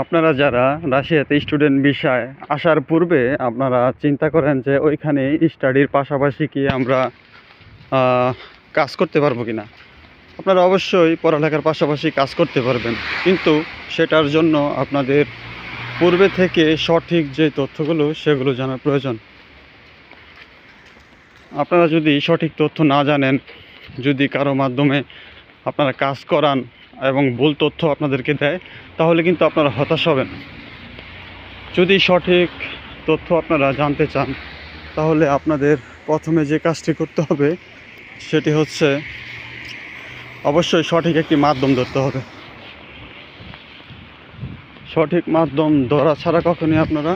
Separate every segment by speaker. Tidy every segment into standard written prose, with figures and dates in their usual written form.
Speaker 1: আপনারা যারা রাশিয়াতে স্টুডেন্ট ভিসায় আসার পূর্বে আপনারা চিন্তা করেন যে ওইখানে স্টাডির পাশাপাশি কি আমরা কাজ করতে পারবো কি না। আপনারা অবশ্যই পড়ালেখার পাশাপাশি কাজ করতে পারবেন, কিন্তু সেটার জন্য আপনাদের পূর্বে থেকে সঠিক যে তথ্যগুলো সেগুলো জানার প্রয়োজন। আপনারা যদি সঠিক তথ্য না জানেন, যদি কারো মাধ্যমে আপনারা কাজ করান এবং ভুল তথ্য আপনাদেরকে দেয়, তাহলে কিন্তু আপনারা হতাশ হবেন। যদি সঠিক তথ্য আপনারা জানতে চান, তাহলে আপনাদের প্রথমে যে কাজটি করতে হবে সেটি হচ্ছে অবশ্যই সঠিক একটি মাধ্যম ধরতে হবে। সঠিক মাধ্যম ধরা ছাড়া কখনোই আপনারা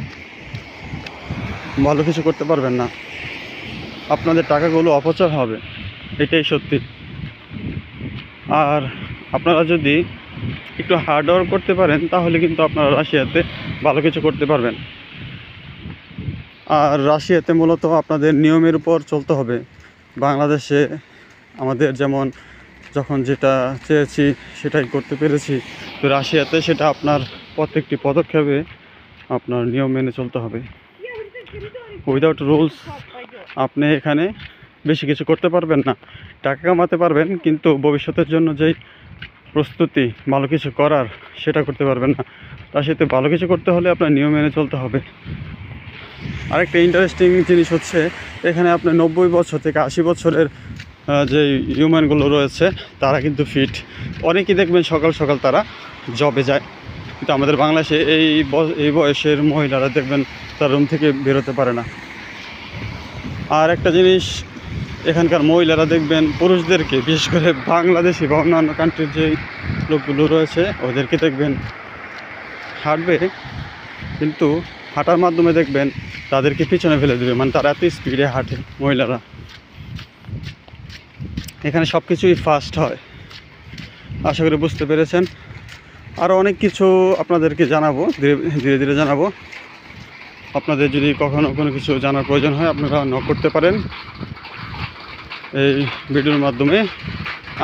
Speaker 1: ভালো কিছু করতে পারবেন না। আপনাদের টাকাগুলো অপচয় হবে, এটাই সত্যি। আর আপনারা যদি একটু হার্ডওয়ার্ক করতে পারেন, তাহলে কিন্তু আপনারা রাশিয়াতে ভালো কিছু করতে পারবেন। আর রাশিয়াতে মূলত আপনাদের নিয়মের উপর চলতে হবে। বাংলাদেশে আমাদের যেমন যখন যেটা চেয়েছি সেটাই করতে পেরেছি, তো রাশিয়াতে সেটা আপনার প্রত্যেকটি পদক্ষেপে আপনার নিয়ম মেনে চলতে হবে। উইদাউট রুলস আপনি এখানে বেশি কিছু করতে পারবেন না। টাকা কামাতে পারবেন, কিন্তু ভবিষ্যতের জন্য যেই প্রস্তুতি ভালো কিছু করার, সেটা করতে পারবেন না। রাশিয়াতে ভালো কিছু করতে হলে আপনার নিয়ম মেনে চলতে হবে। আরেকটা ইন্টারেস্টিং জিনিস হচ্ছে, এখানে আপনি 90 বছর থেকে 80 বছরের যে হিউম্যানগুলো রয়েছে তারা কিন্তু ফিট। অনেকেই দেখবেন সকাল সকাল তারা জবে যায়, কিন্তু আমাদের বাংলাদেশে এই বয়সের মহিলারা দেখবেন তার রুম থেকে বেরোতে পারে না। আর একটা জিনিস, এখানকার মহিলারা দেখবেন পুরুষদেরকে, বিশেষ করে বাংলাদেশি বা অন্যান্য কান্ট্রির যে লোকগুলো রয়েছে ওদেরকে দেখবেন হাঁটবে, কিন্তু হাঁটার মাধ্যমে দেখবেন তাদেরকে পিছনে ফেলে দেবে, মানে তারা এত স্পিডে হাঁটে মহিলারা। এখানে সব কিছুই ফাস্ট হয়। আশা করি বুঝতে পেরেছেন। আরও অনেক কিছু আপনাদেরকে জানাবো, ধীরে ধীরে জানাবো। আপনাদের যদি কখনো কোনো কিছু জানার প্রয়োজন হয়, আপনারা নক করতে পারেন। এই ভিডিওর মাধ্যমে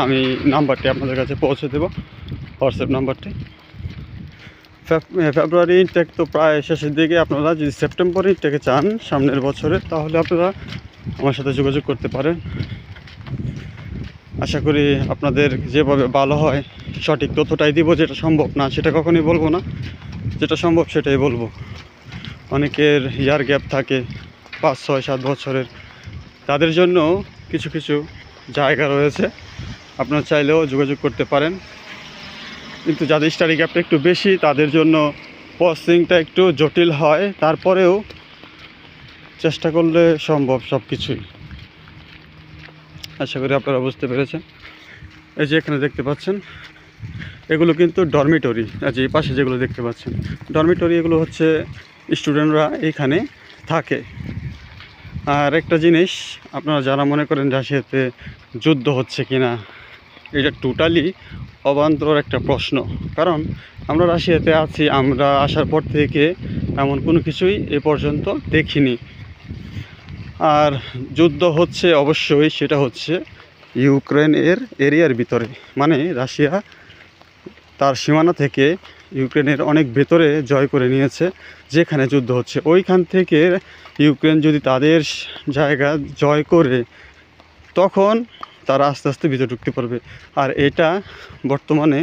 Speaker 1: আমি নাম্বারটি আপনাদের কাছে পৌঁছে দেব, হোয়াটসঅ্যাপ নাম্বারটি। ফেব্রুয়ারি ইনটেক তো প্রায় শেষের দিকে। আপনারা যদি সেপ্টেম্বর ইনটেকে চান সামনের বছরে, তাহলে আপনারা আমার সাথে যোগাযোগ করতে পারেন। আশা করি আপনাদের যেভাবে ভালো হয় সঠিক তথ্যটাই দিব। যেটা সম্ভব না সেটা কখনোই বলবো না, যেটা সম্ভব সেটাই বলবো। অনেকের ইয়ার গ্যাপ থাকে 5, 6, 7 বছরের, তাদের জন্য কিছু কিছু জায়গা রয়েছে, আপনারা চাইলেও যোগাযোগ করতে পারেন। কিন্তু যাদের স্টাডি গ্যাপটা একটু বেশি, তাদের জন্য প্রসেসিংটা একটু জটিল হয়। তারপরেও চেষ্টা করলে সম্ভব সব কিছুই। আশা করি আপনারা বুঝতে পেরেছেন। এই যে এখানে দেখতে পাচ্ছেন, এগুলো কিন্তু ডরমিটরি। যে পাশে যেগুলো দেখতে পাচ্ছেন ডরমিটরি, এগুলো হচ্ছে স্টুডেন্টরা এইখানে থাকে। আর একটা জিনিস, আপনারা যারা মনে করেন রাশিয়াতে যুদ্ধ হচ্ছে কি না, এটা টোটালি অবান্তর একটা প্রশ্ন। কারণ আমরা রাশিয়াতে আছি, আমরা আসার পর থেকে এমন কোনো কিছুই এ পর্যন্ত দেখিনি। আর যুদ্ধ হচ্ছে অবশ্যই, সেটা হচ্ছে ইউক্রেনের এরিয়ার ভিতরে, মানে রাশিয়া তার সীমানা থেকে ইউক্রেনের অনেক ভেতরে জয় করে নিয়েছে। যেখানে যুদ্ধ হচ্ছে ওইখান থেকে ইউক্রেন যদি তাদের জায়গা জয় করে, তখন তারা আস্তে আস্তে ভিতরে ঢুকতে পারবে। আর এটা বর্তমানে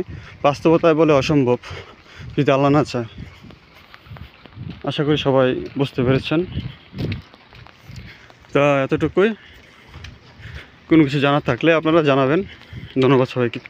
Speaker 1: বাস্তবতায় বলে অসম্ভব, যদি আল্লাহ না চায়। আশা করি সবাই বুঝতে পেরেছেন। তা এতটুকুই। কোনো কিছু জানার থাকলে আপনারা জানাবেন। ধন্যবাদ সবাইকে।